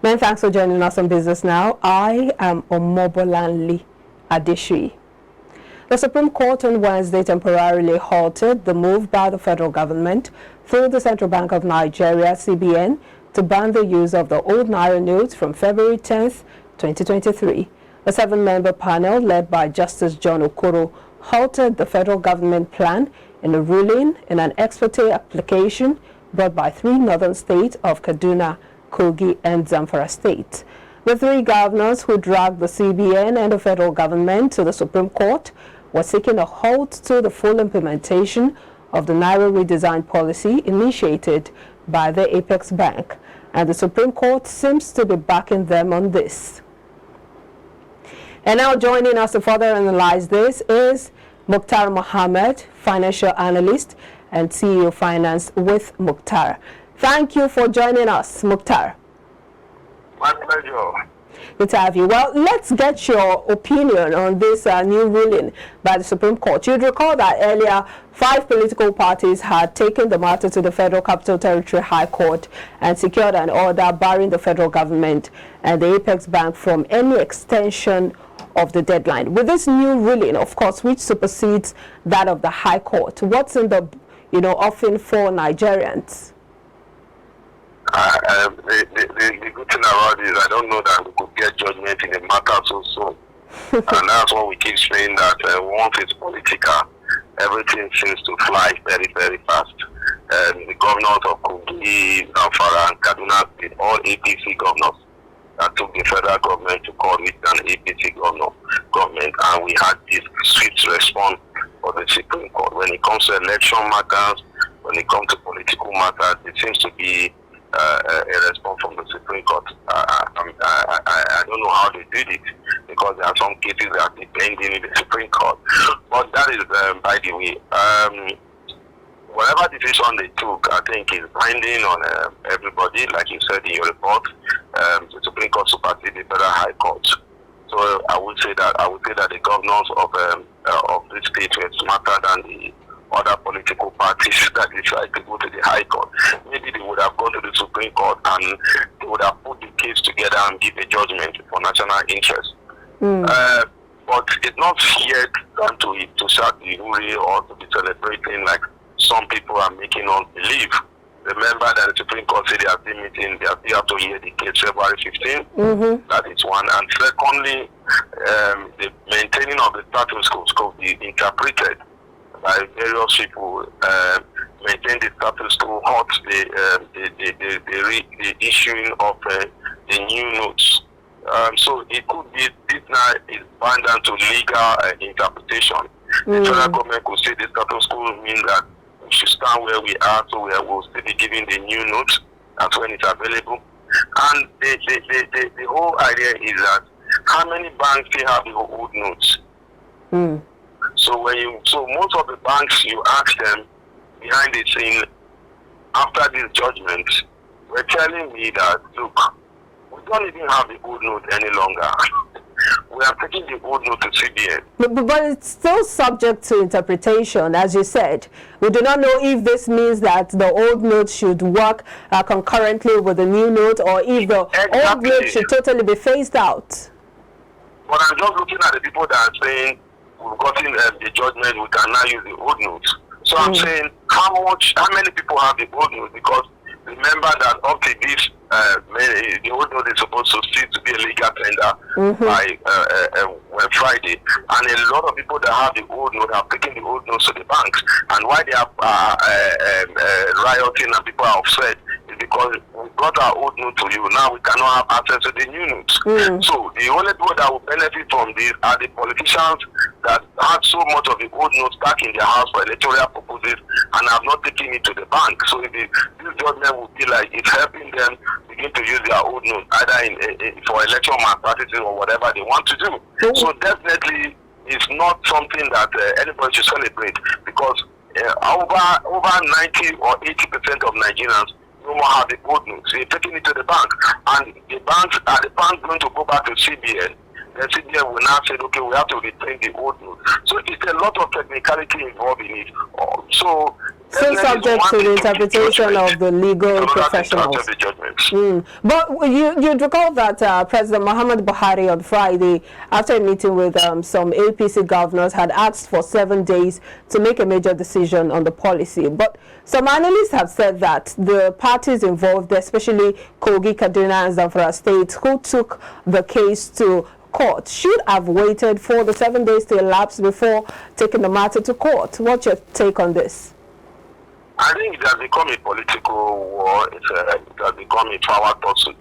Many thanks for joining us on Business Now. I am Omobolanle Adeshui. The Supreme Court on Wednesday temporarily halted the move by the federal government through the Central Bank of Nigeria, CBN, to ban the use of the old Naira notes from February 10th, 2023. A 7-member panel led by Justice John Okoro halted the federal government plan in a ruling in an ex-parte application brought by 3 northern states of Kaduna, Kogi and Zamfara states. The 3 governors who dragged the CBN and the federal government to the Supreme Court were seeking a halt to the full implementation of the Naira redesign policy initiated by the Apex Bank, and the Supreme Court seems to be backing them on this. And now joining us to further analyze this is Mukhtar Mohammed, financial analyst and CEO Finance with Mukhtar. Thank you for joining us, Mukhtar. My pleasure. Good to have you. Well, let's get your opinion on this new ruling by the Supreme Court. You'd recall that earlier 5 political parties had taken the matter to the Federal Capital Territory High Court and secured an order barring the federal government and the Apex Bank from any extension of the deadline. With this new ruling, of course, which supersedes that of the High Court, what's in the offing for Nigerians? The good thing about it is I don't know that we could get judgment in the matter so soon. And that's what we keep saying, that once it's political, everything seems to fly very, very fast. The governors of Kogi, Zamfara and Kaduna State, all APC governors that took the federal government to court with an APC government, and we had this swift response for the Supreme Court. When it comes to election matters, when it comes to political matters, it seems to be a response from the Supreme Court. I don't know how they did it, because there are some cases that are pending in the Supreme Court. But that is by the way. Whatever decision they took, I think, is binding on everybody, like you said in your report. The Supreme Court supersedes the Federal High Court. So I would say that the governors of this state were smarter than the other political parties that decided to go to the High Court. Maybe they would have gone to the Supreme Court and they would have put the case together and give a judgment for national interest. But it's not yet time to start the hurry or to be celebrating like some people are making us believe. Remember that the Supreme Court said they are still meeting, they are still have to hear the case February 15th. That is one. And secondly, the maintaining of the status quo could be interpreted by various people. Maintain the status quo, halt the issuing of the new notes. So it could be this now is bound down to legal interpretation. The federal government could say the status quo means that we should stand where we are, so we will still be giving the new notes. That's when it's available. And the whole idea is that how many banks still have the old notes? So most of the banks, you ask them behind the scene after this judgment, were telling me that, look, we don't even have the old note any longer. We are taking the old note to CBN. But it's still subject to interpretation, as you said. We do not know if this means that the old note should work concurrently with the new note, or if the old note should totally be phased out. But I'm just looking at the people that are saying we've gotten the judgment, we can now use the old note. So I'm saying how many people have the old note? Because remember that up to this, the old note is supposed to still to be a legal tender by Friday, and a lot of people that have the old note have taken the old notes to the banks. And why they are rioting and people are upset is because we got our old note to you. Now we cannot have access to the new notes. So the only people that will benefit from this are the politicians that had so much of the old notes back in their house for electoral purposes and have not taken it to the bank. So this judgment will be like it's helping them begin to use their old notes either for election malpractices or whatever they want to do. So definitely it's not something that anybody should celebrate, because over 90 or 80% of Nigerians no more have the old notes. They're taking it to the bank, and the banks going to go back to CBN. The CBN will now say, okay, we have to retain the old note. So it's a lot of technicality involved in it. So Still subject to the interpretation of the legal professionals. But you recall that President Muhammad Buhari on Friday, after a meeting with some APC governors, had asked for 7 days to make a major decision on the policy. But some analysts have said that the parties involved, especially Kogi, Kaduna and Zamfara states, who took the case to court, should have waited for the 7 days to elapse before taking the matter to court. What's your take on this? I think it has become a political war. It has become a power tussle,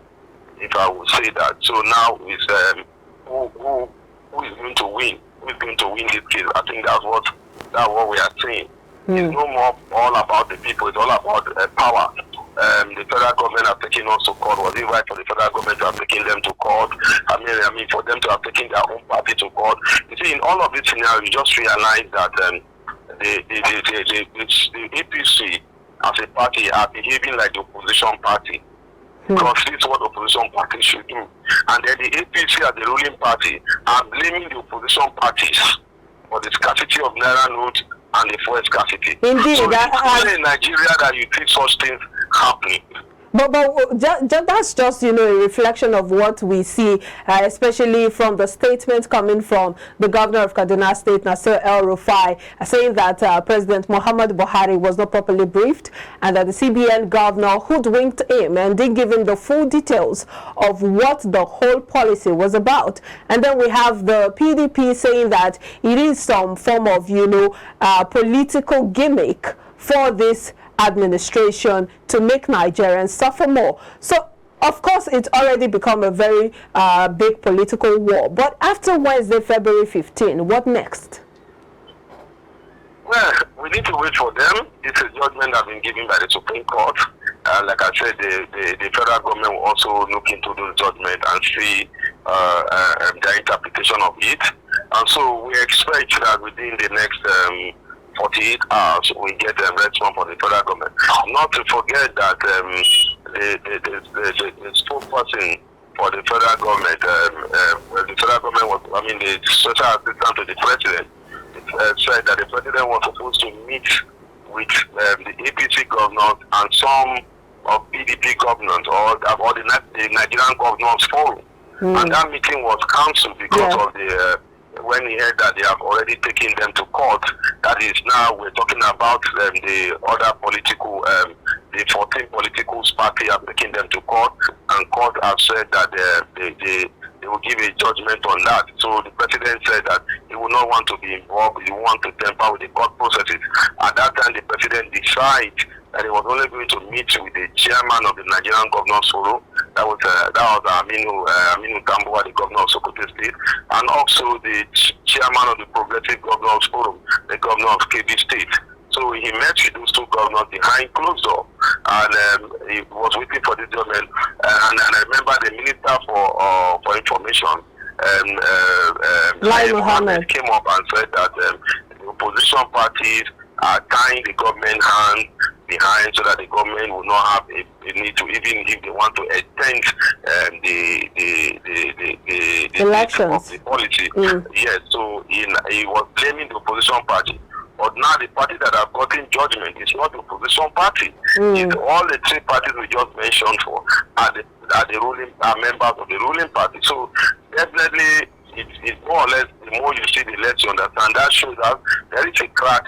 if I would say that. So now it's who is going to win? Who is going to win this case? I think that's what we are saying. It's no more all about the people. It's all about power. The federal government have taken us to court. Was it right for the federal government to have taken them to court? I mean, for them to have taken their own party to court. You see, in all of this scenario, you just realize that the APC as a party are behaving like the opposition party, because this is what the opposition party should do. And then the APC as the ruling party are blaming the opposition parties for the scarcity of Naira notes and the fuel scarcity. Indeed, so it's only in Nigeria that you see such things happening. But that's just, a reflection of what we see, especially from the statement coming from the governor of Kaduna State, Nasir El-Rufai, saying that President Muhammad Buhari was not properly briefed and that the CBN governor hoodwinked him and didn't give him the full details of what the whole policy was about. And then we have the PDP saying that it is some form of, political gimmick for this administration to make Nigerians suffer more. So, of course, it's already become a very big political war. But after Wednesday, February 15, what next? Well, we need to wait for them. It's a judgment that's been given by the Supreme Court. Like I said, the federal government will also look into those judgments and see their interpretation of it. And so we expect that within the next 48 hours, we get a response from the federal government. Not to forget that the spokesperson for the federal government, the special assistant to the president, said that the president was supposed to meet with the APC governors and some of PDP governors or the Nigerian governors forum. And that meeting was cancelled because of the when he heard that they have already taken them to court. That is, now we're talking about the other political, the 14 political parties have taken them to court, and court have said that they will give a judgment on that. So the president said that he would not want to be involved, he want to tamper with the court processes. At that time, the president decided that he was only going to meet with the chairman of the Nigerian Governors Forum. That was Aminu Tambuwa, the governor of Sokoto State, and also the chairman of the Progressive Governors Forum, the governor of Kebbi State. So he met with those two governors behind closed door, and he was waiting for this judgment. And I remember the minister for information, Lai Mohammed, came up and said that the opposition parties are tying the government hand behind so that the government will not have a need to, even if they want to extend the elections of the policy. Yes, so he was blaming the opposition party. But now the party that have gotten judgment is not the opposition party. It's all the three parties we just mentioned for are members of the ruling party. So definitely it's more or less, the more you see, the less you understand. That shows that there is a crack